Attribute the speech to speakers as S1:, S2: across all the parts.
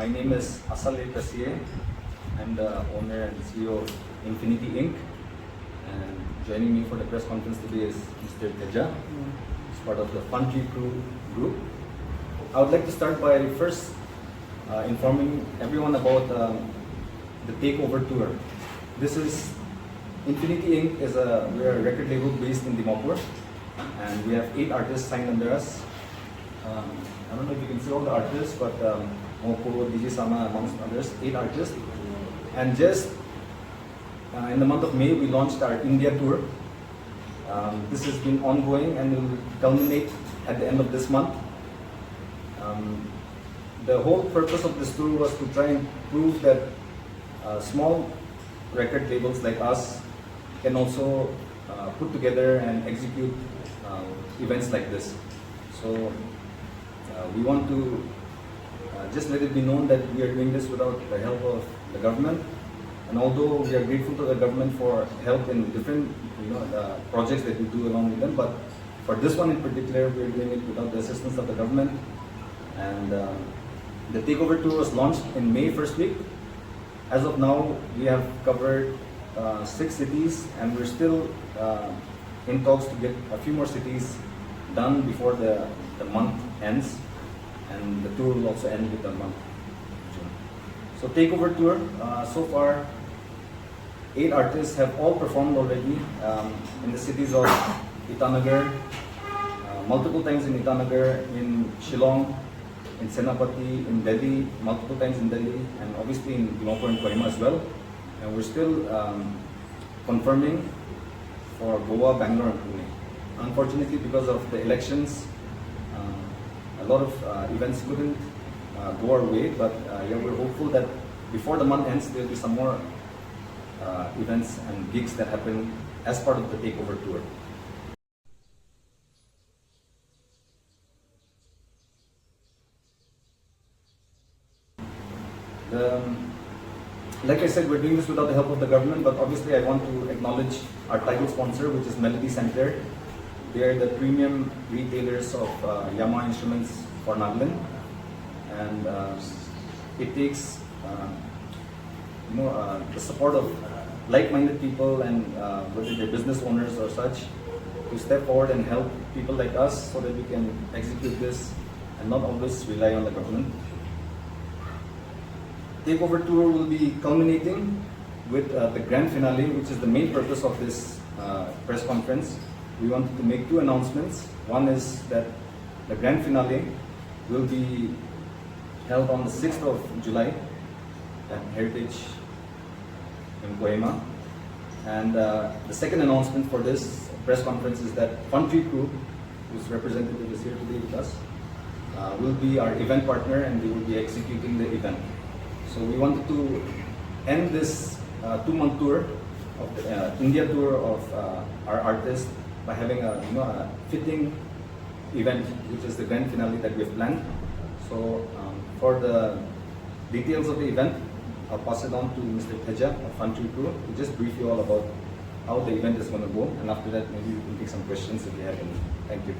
S1: My name is Asale Kasiye. I'm the owner and CEO of Infinity Inc. And joining me for the press conference today is Mr. Teja, who's part of the Fun Tree Crew group. I would like to start by first informing everyone about the Takeover tour. This is Infinity Inc. We're a record label based in Dimapur, and we have 8 artists signed under us. I don't know if you can see all the artists, but Moko, DJ Sama, amongst others, 8 artists. And just in the month of May, we launched our India tour. This has been ongoing and will culminate at the end of this month. The whole purpose of this tour was to try and prove that small record labels like us can also put together and execute events like this. So we want to just let it be known that we are doing this without the help of the government. And although we are grateful to the government for help in different projects that we do along with them, but for this one in particular, we are doing it without the assistance of the government. And the Takeover tour was launched in May first week. As of now, we have covered 6 cities, and we're still in talks to get a few more cities done before the month ends, and the tour will also end with the month of June. So Takeover tour, so far 8 artists have all performed already in the cities of Itanagar, multiple times in Itanagar, in Shillong, in Senapati, in Delhi, multiple times in Delhi, and obviously in Dimapur and Kohima as well. And we're still confirming for Goa, Bangalore and Pune. Unfortunately, because of the elections, a lot of events couldn't go our way, but yeah, we're hopeful that before the month ends, there'll be some more events and gigs that happen as part of the Takeover tour. Like I said, we're doing this without the help of the government, but obviously I want to acknowledge our title sponsor, which is Melody Center. They are the premium retailers of Yamaha instruments for Nagaland, and it takes the support of like-minded people, and whether they're business owners or such, to step forward and help people like us so that we can execute this and not always rely on the government. Takeover tour will be culminating with the grand finale, which is the main purpose of this press conference. We wanted to make 2 announcements. One is that the grand finale will be held on the 6th of July at Heritage in Kohima. And the second announcement for this press conference is that Fun Tree Crew, whose representative is here today with us, will be our event partner, and they will be executing the event. So we wanted to end this 2-month tour of the India tour of our artists by having a fitting event, which is the grand finale that we have planned. So for the details of the event, I'll pass it on to Mr. Teja of Fun Tree Crew to just brief you all about how the event is going to go, and after that maybe we can take some questions if you have any. Thank you.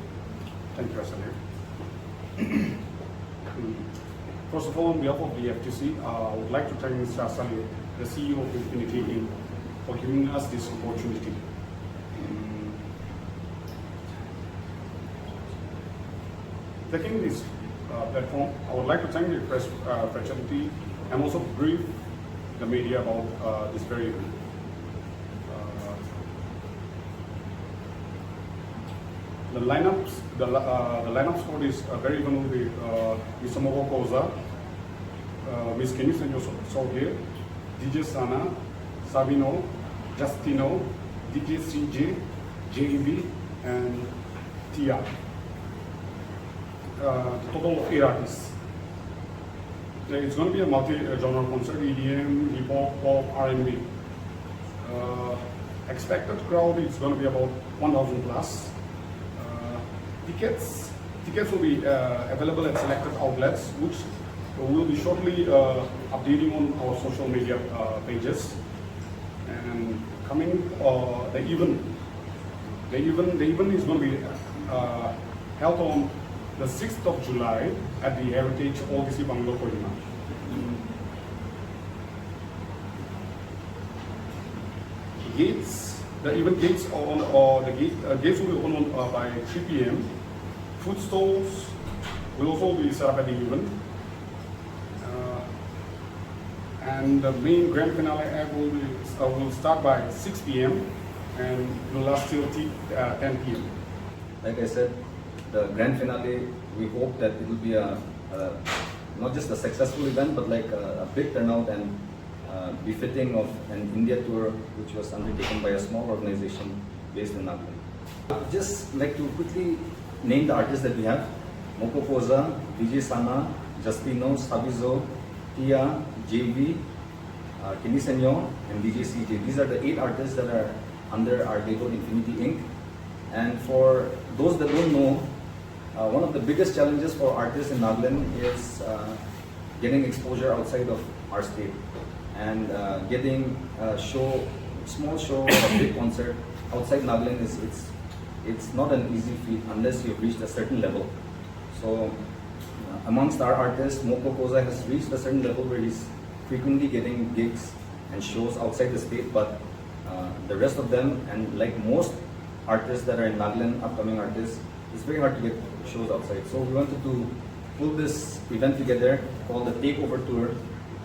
S2: Thank you, Asale. First of all, on behalf of the FTC, I would like to thank Mr. Asale, the CEO of Infinity Inc., for giving us this opportunity. Taking this platform, I would like to thank the press fraternity and also brief the media about this very event. The lineups for this very event will be Mr. Moko Koza, Ms. Kenny Sohe, DJ Sana, Sabino, Justino, DJ CJ, JEB, and Tia. Total of 8 artists. It's going to be a multi-genre concert: EDM, hip hop, pop, R&B. Expected crowd is going to be about 1,000 plus. Tickets will be available at selected outlets, which will be shortly updating on our social media pages. And coming the event is going to be held on the 6th of July at the Heritage OTC Bangalore, Kohima. the event gates gates will be open by 3 p.m. Food stalls will also be set up at the event. And the main grand finale act will start by 6 p.m. and will last till 10 p.m.
S1: Like I said, the grand finale, we hope that it will be not just a successful event, but like a big turnout and befitting of an India tour, which was undertaken by a small organization based in Nagaland. I'd just like to quickly name the artists that we have: Moko Koza, DJ Sana, Justino, Sabizo, Tia, JV, Kenny Senyo, and DJ CJ. These are the 8 artists that are under our label Infinity Inc. And for those that don't know, one of the biggest challenges for artists in Nagaland is getting exposure outside of our state, and getting a small show or a big concert outside Nagaland it's not an easy feat unless you've reached a certain level. So amongst our artists, Moko Koza has reached a certain level where he's frequently getting gigs and shows outside the state, but the rest of them, and like most artists that are in Nagaland, upcoming artists, it's very hard to get shows outside. So we wanted to pull this event together called the Takeover Tour,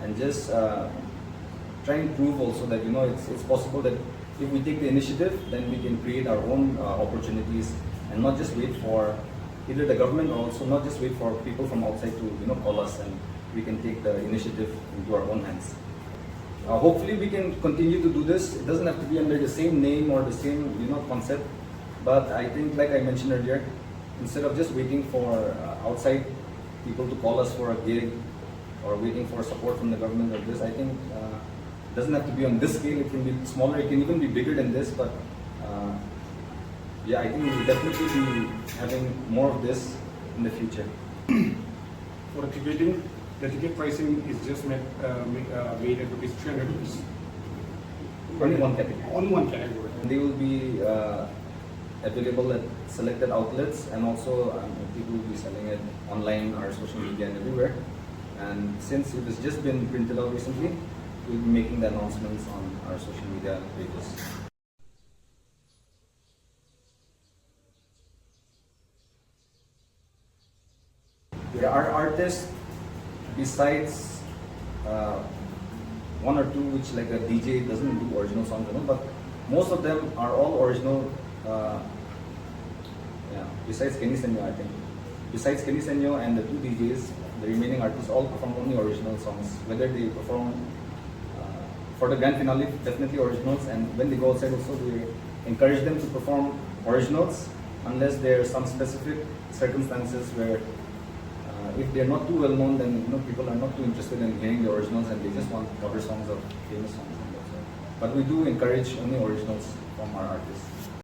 S1: and just try and prove also that it's possible that if we take the initiative, then we can create our own opportunities, and not just wait for either the government, or also not just wait for people from outside to call us, and we can take the initiative into our own hands. Hopefully we can continue to do this. It doesn't have to be under the same name or the same concept, but I think, like I mentioned earlier, instead of just waiting for outside people to call us for a gig or waiting for support from the government like this, I think it doesn't have to be on this scale. It can be smaller, it can even be bigger than this, but yeah, I think we'll definitely be having more of this in the future.
S2: For the ticketing, the ticket pricing is just made at rupees 300 rupees.
S1: Only one category.
S2: Only one category.
S1: And they will be available at selected outlets, and also people will be selling it online, our social media, and everywhere. And since it has just been printed out recently, we'll be making the announcements on our social media pages. There are artists besides one or two which, like a DJ, doesn't do original songs, but most of them are all original. Besides Kenny Senyo, I think. Besides Kenny Senyo and the 2 DJs, the remaining artists all perform only original songs. Whether they perform for the grand finale, definitely originals, and when they go outside also, we encourage them to perform originals, unless there are some specific circumstances where if they're not too well known, then people are not too interested in hearing the originals, and they just want cover songs of famous songs. But we do encourage only originals from our artists.